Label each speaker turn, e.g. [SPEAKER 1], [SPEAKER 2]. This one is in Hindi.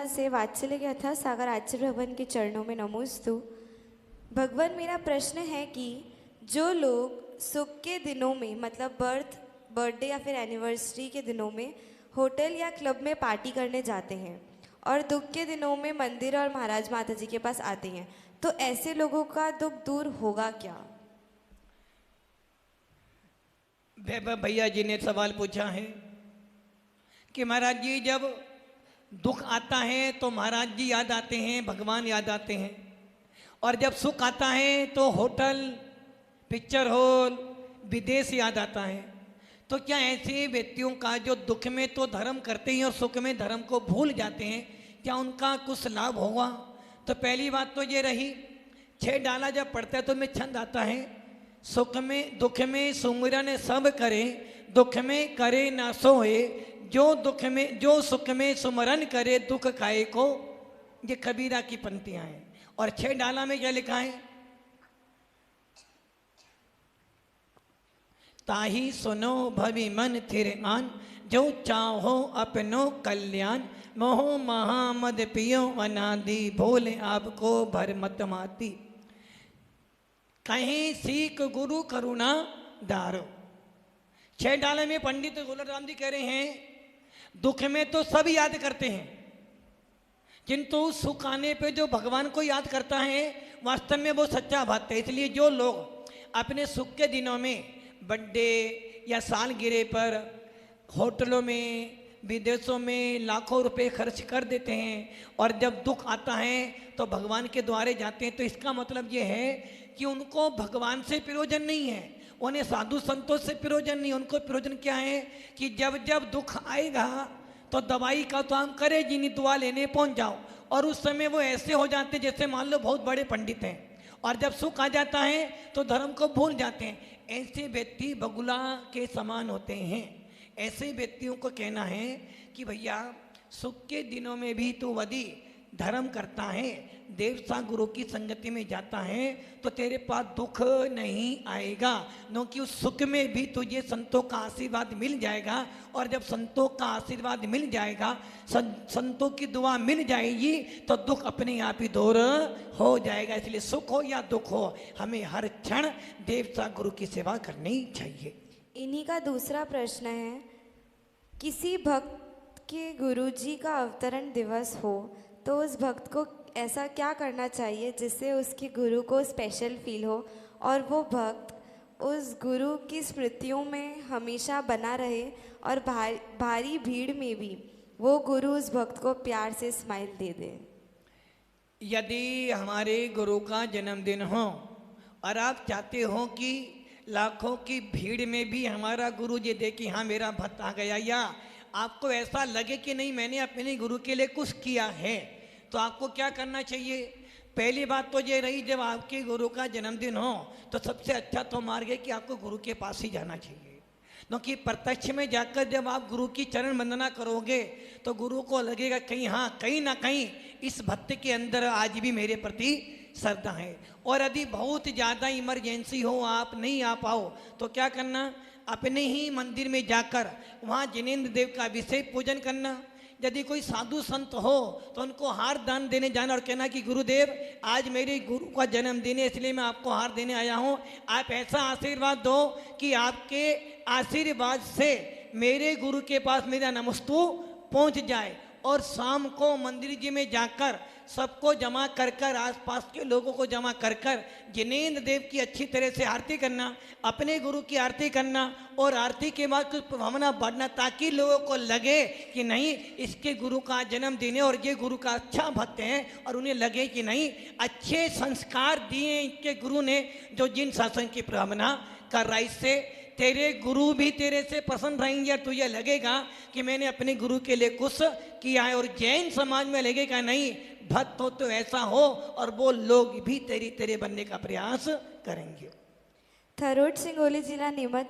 [SPEAKER 1] से वात्सल्य के अथाह सागर आचार्य भगवान के चरणों में नमोस्तु। भगवान, मेरा प्रश्न है कि जो लोग सुख के दिनों में मतलब बर्थडे या फिर एनिवर्सरी के दिनों में होटल या क्लब में पार्टी करने जाते हैं और दुख के दिनों में मंदिर और महाराज माता जी के पास आते हैं, तो ऐसे लोगों का दुख दूर होगा क्या?
[SPEAKER 2] भैया जी ने सवाल पूछा है कि महाराज जी जब दुख आता है तो महाराज जी याद आते हैं, भगवान याद आते हैं, और जब सुख आता है तो होटल, पिक्चर हॉल, विदेश याद आता है। तो क्या ऐसे व्यक्तियों का जो दुख में तो धर्म करते हैं और सुख में धर्म को भूल जाते हैं, क्या उनका कुछ लाभ होगा? तो पहली बात तो ये रही, 6 डाला जब पढ़ता है तो उनमें छंद आता है, सुख में दुख में सुमिरन सब करे, दुख में करे ना सोए, जो सुख में सुमरन करे दुख खाए को। ये कबीरा की पंक्तियां हैं। और 6 डाला में क्या लिखा है? ताही सुनो भवि मन थिर आन, जो चाहो अपनो कल्याण, मोह महामद पियो अनादि, भोले आपको भर मत माती, कहीं सीख गुरु करुणा दारो। 6 डाले में पंडित गोलर राम जी कह रहे हैं, दुख में तो सब याद करते हैं, किंतु सुख आने पे जो भगवान को याद करता है वास्तव में वो सच्चा भक्त है। इसलिए जो लोग अपने सुख के दिनों में बर्थडे या सालगिरह पर होटलों में, विदेशों में लाखों रुपए खर्च कर देते हैं और जब दुख आता है तो भगवान के द्वारे जाते हैं, तो इसका मतलब ये है कि उनको भगवान से प्रयोजन नहीं है, उन्हें साधु संतों से प्रयोजन नहीं। उनको प्रयोजन क्या है कि जब जब दुख आएगा तो दवाई का तो हम करें जी नहीं, दुआ लेने पहुंच जाओ। और उस समय वो ऐसे हो जाते जैसे मान लो बहुत बड़े पंडित हैं, और जब सुख आ जाता है तो धर्म को भूल जाते हैं। ऐसे व्यक्ति बगुला के समान होते हैं। ऐसे व्यक्तियों को कहना है कि भैया सुख के दिनों में भी तू यदि धर्म करता है, देवता गुरु की संगति में जाता है, तो तेरे पास दुख नहीं आएगा, क्योंकि उस सुख में भी तुझे संतों का आशीर्वाद मिल जाएगा। और जब संतों का आशीर्वाद मिल जाएगा, संतों की दुआ मिल जाएगी, तो दुख अपने आप ही दूर हो जाएगा। इसलिए सुख हो या दुख हो, हमें हर क्षण देवता गुरु की सेवा करनी चाहिए।
[SPEAKER 1] इन्हीं का दूसरा प्रश्न है, किसी भक्त के गुरुजी का अवतरण दिवस हो तो उस भक्त को ऐसा क्या करना चाहिए जिससे उसके गुरु को स्पेशल फील हो और वो भक्त उस गुरु की स्मृतियों में हमेशा बना रहे और भारी भीड़ में भी वो गुरु उस भक्त को प्यार से स्माइल दे दे?
[SPEAKER 2] यदि हमारे गुरु का जन्मदिन हो और आप चाहते हो कि लाखों की भीड़ में भी हमारा गुरु जी देखे हाँ मेरा भक्त आ गया, या आपको ऐसा लगे कि नहीं मैंने अपने गुरु के लिए कुछ किया है, तो आपको क्या करना चाहिए? पहली बात तो ये रही, जब आपके गुरु का जन्मदिन हो तो सबसे अच्छा तो मार्ग है कि आपको गुरु के पास ही जाना चाहिए, क्योंकि प्रत्यक्ष में जाकर जब आप गुरु की चरण वंदना करोगे तो गुरु को लगेगा कहीं हाँ कहीं ना कहीं इस भक्त के अंदर आज भी मेरे प्रति श्रद्धा है। और यदि बहुत ज़्यादा इमरजेंसी हो, आप नहीं आ पाओ, तो क्या करना? अपने ही मंदिर में जाकर वहाँ जिनेंद्र देव का अभिषेक पूजन करना। यदि कोई साधु संत हो तो उनको हार दान देने जाना और कहना कि गुरुदेव आज मेरे गुरु का जन्मदिन है, इसलिए मैं आपको हार देने आया हूँ, आप ऐसा आशीर्वाद दो कि आपके आशीर्वाद से मेरे गुरु के पास मेरा नमस्तु पहुँच जाए। और शाम को मंदिर जी में जाकर सबको जमा कर कर, आसपास के लोगों को जमा कर कर जिनेंद्र देव की अच्छी तरह से आरती करना, अपने गुरु की आरती करना, और आरती के बाद कुछ भावना बढ़ना, ताकि लोगों को लगे कि नहीं इसके गुरु का जन्मदिन है और ये गुरु का अच्छा भक्त है, और उन्हें लगे कि नहीं अच्छे संस्कार दिए इनके गुरु ने जो जिन शासन की भावना कर रहा। इससे तेरे गुरु भी तेरे से पसंद रहेंगे और तुझे लगेगा कि मैंने अपने गुरु के लिए कुछ किया है। और जैन समाज में लगेगा नहीं भक्त हो तो ऐसा हो, और वो लोग भी तेरे बनने का प्रयास करेंगे।
[SPEAKER 1] थरोट सिंगोली जिला नीमच